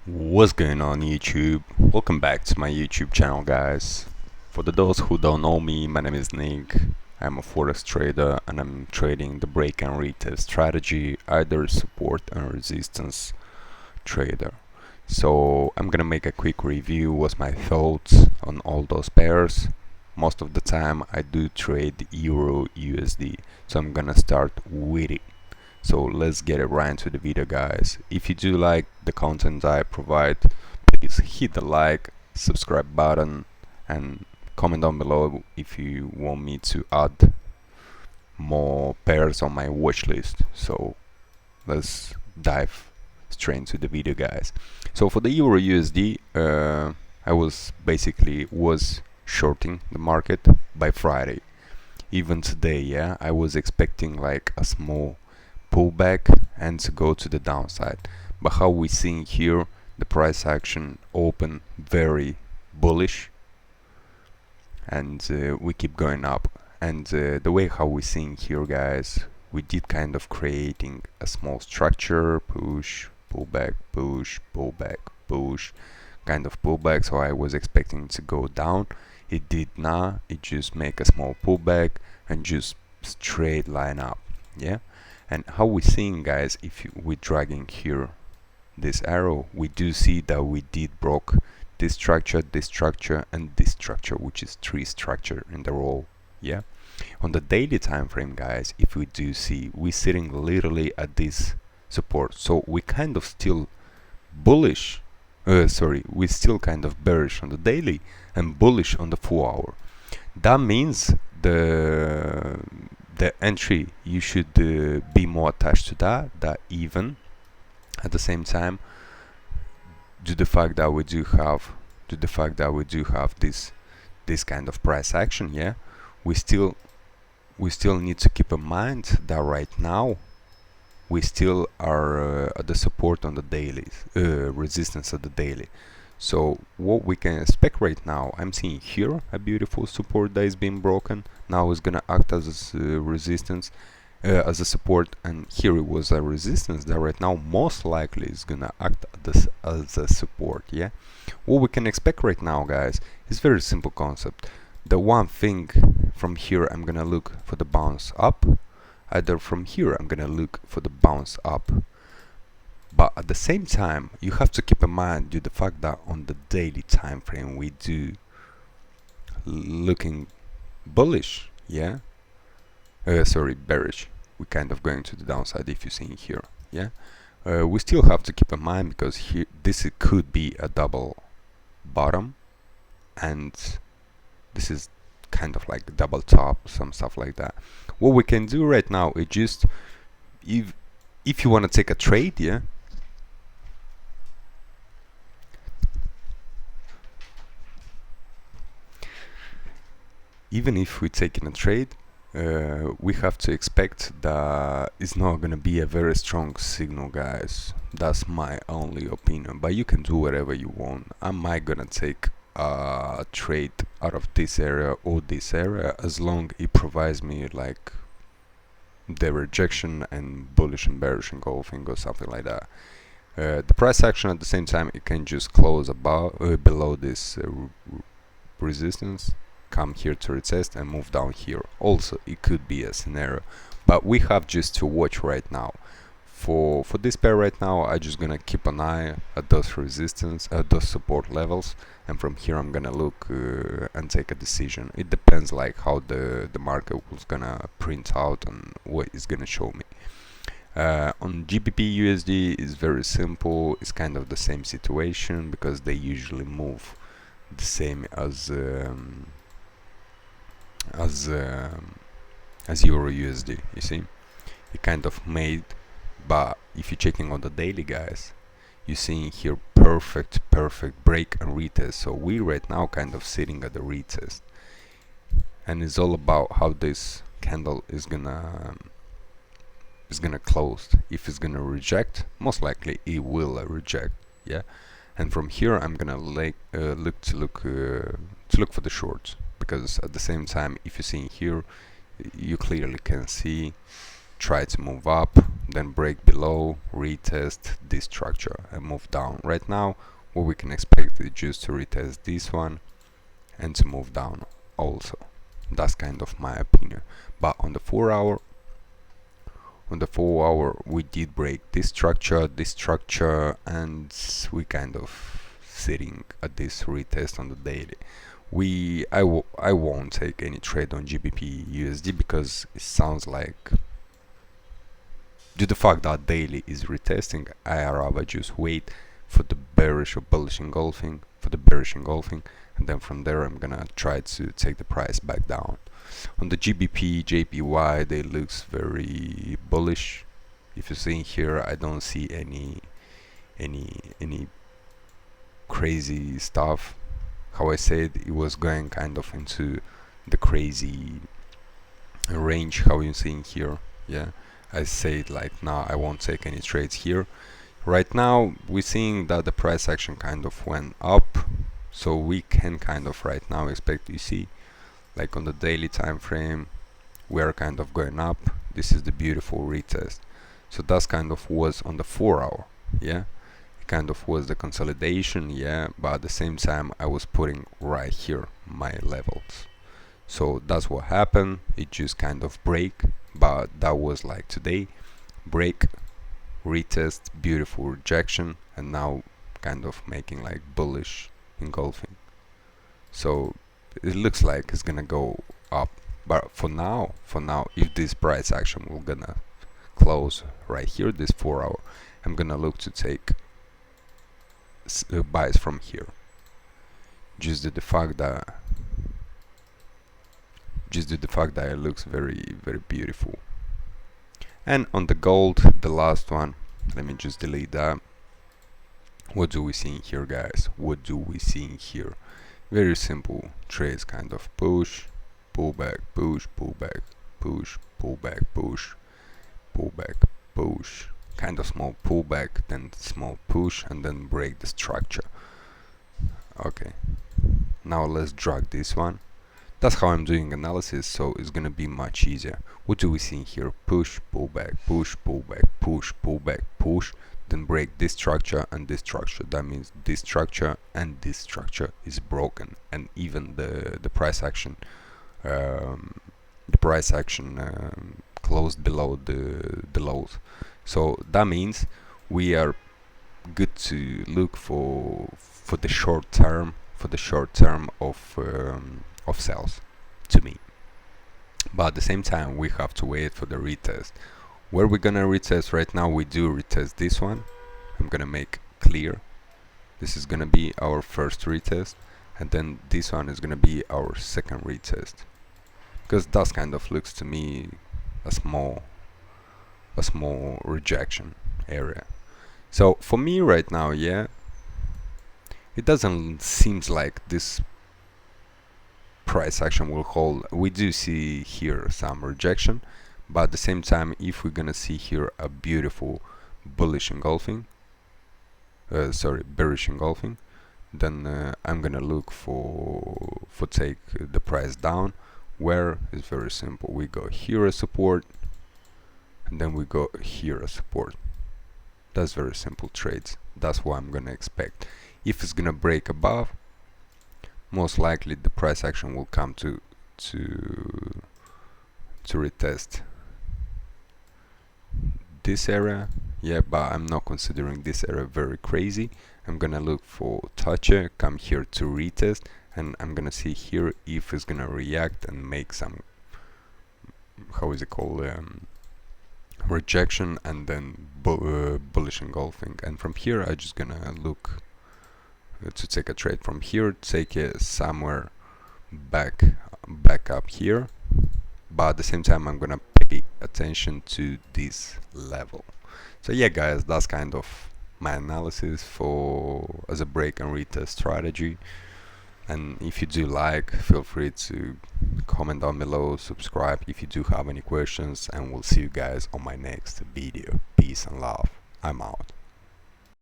What's going on YouTube? Welcome back to my YouTube channel, guys. For those who don't know me, my name is Nick. I'm a forex trader and I'm trading the break and retest strategy, either support and resistance trader. So I'm gonna make a quick review what's my thoughts on all those pairs. Most of the time I do trade Euro USD, so I'm gonna start with it. So let's get it right into the video, guys. If you do like the content I provide, please hit the like, subscribe button, and comment down below if you want me to add more pairs on my watch list. So let's dive straight into the video, guys. So for the Euro USD, I was shorting the market by Friday. Even today, yeah, I was expecting like a small pullback and to go to the downside. But how we seeing here, the price action open very bullish, and we keep going up. And the way how we seeing here, guys, we did kind of creating a small structure, push, pullback, push, pullback, push, kind of pullback. So I was expecting to go down. It did not. It just make a small pullback and just straight line up. Yeah. And how we seeing, guys, if we're dragging here this arrow, we do see that we did broke this structure, and this structure, which is three structure in the row. Yeah. On the daily time frame, guys, if we do see, we're sitting literally at this support, so we kind of still bullish. We're still kind of bearish on the daily and bullish on the 4 hour. That means the entry, you should be more attached to that even. At the same time, due to the fact that we do have this kind of price action, yeah, we still need to keep in mind that right now we still are at the support on the daily, resistance at the daily. So what we can expect right now, I'm seeing here a beautiful support that is being broken. Now it's gonna act as a resistance, as a support, and here it was a resistance that right now most likely is gonna act as a support. Yeah, what we can expect right now, guys, is very simple concept. The one thing, from here I'm gonna look for the bounce up, either from here I'm gonna look for the bounce up. But at the same time, you have to keep in mind due to the fact that on the daily time frame we do looking bullish, yeah. Bearish. We're kind of going to the downside if you're seeing here, yeah. We still have to keep in mind because here this could be a double bottom, and this is kind of like double top, some stuff like that. What we can do right now is just, if you want to take a trade, yeah, even if we're taking a trade, we have to expect that it's not gonna be a very strong signal, guys. That's my only opinion, but you can do whatever you want. I might gonna take a trade out of this area or this area as long it provides me like the rejection and bullish and bearish engulfing or something like that. The price action at the same time, it can just close above below this resistance, come here to retest and move down here. Also, it could be a scenario, but we have just to watch right now. For this pair right now, I'm just gonna keep an eye at those resistance, at those support levels, and from here I'm gonna look and take a decision. It depends like how the market was gonna print out and what is gonna show me. On GBP USD is very simple. It's kind of the same situation because they usually move the same as Euro USD. You see, it kind of made. But if you're checking on the daily, guys, you're seeing here perfect break and retest. So we right now kind of sitting at the retest, and it's all about how this candle is gonna close. If it's gonna reject, most likely it will reject. Yeah, and from here I'm gonna look for the shorts, because at the same time, if you're seeing here, you clearly can see try to move up, then break below, retest this structure and move down. Right now what we can expect is just to retest this one and to move down also. That's kind of my opinion. But on the 4 hour, we did break this structure, and we kind of sitting at this retest on the daily. I won't take any trade on GBP USD because it sounds like, due to the fact that daily is retesting, I rather just wait for the bearish or bullish engulfing, and then from there I'm gonna try to take the price back down. On the GBP JPY, they looks very bullish. If you see here, I don't see any crazy stuff. How I said, it was going kind of into the crazy range, how you seeing here. Yeah, I said like, nah, I won't take any trades here. Right now we're seeing that the price action kind of went up, so we can kind of right now expect to see, like on the daily time frame, we are kind of going up. This is the beautiful retest. So that's kind of was on the 4 hour. Yeah, it kind of was the consolidation. Yeah, but at the same time I was putting right here my levels. So that's what happened. It just kind of break, but that was like today, break, retest, beautiful rejection, and now kind of making like bullish engulfing. So it looks like it's gonna go up, but for now, if this price action will gonna close right here, this 4 hour, I'm gonna look to take buys from here. Just due to the fact that it looks very beautiful. And on the gold, the last one, let me just delete that. What do we see in here, guys? What do we see in here? Very simple trades, kind of push, pullback, push, pullback, push, pullback, push, pullback, push, kind of small pullback, then small push, and then break the structure. Okay, now let's drag this one. That's how I'm doing analysis, so it's gonna be much easier. What do we see in here? Push, pullback, push, pullback, push, pullback, push, then break this structure and this structure. That means this structure and this structure is broken, and even the price action, closed below the lows. So that means we are good to look for the short term, of sales, to me. But at the same time we have to wait for the retest. Where we're gonna retest right now, we do retest this one. I'm gonna make clear, this is gonna be our first retest, and then this one is gonna be our second retest, because that kind of looks to me a small rejection area. So for me right now, yeah, it doesn't seems like this price action will hold. We do see here some rejection, but at the same time, if we're gonna see here a beautiful bearish engulfing, then I'm gonna look for take the price down, where it's very simple. We go here as support, and then we go here as support. That's very simple trades. That's what I'm gonna expect. If it's gonna break above, most likely the price action will come to retest this area. Yeah, but I'm not considering this area very crazy. I'm gonna look for toucher, come here to retest, and I'm gonna see here if it's gonna react and make some, how is it called, rejection, and then bullish engulfing. And from here I just gonna look to take a trade from here, take it somewhere back up here, but at the same time I'm gonna pay attention to this level. So yeah, guys, that's kind of my analysis for as a break and retest strategy. And if you do like, feel free to comment down below, subscribe if you do have any questions, and we'll see you guys on my next video. Peace and love. I'm out.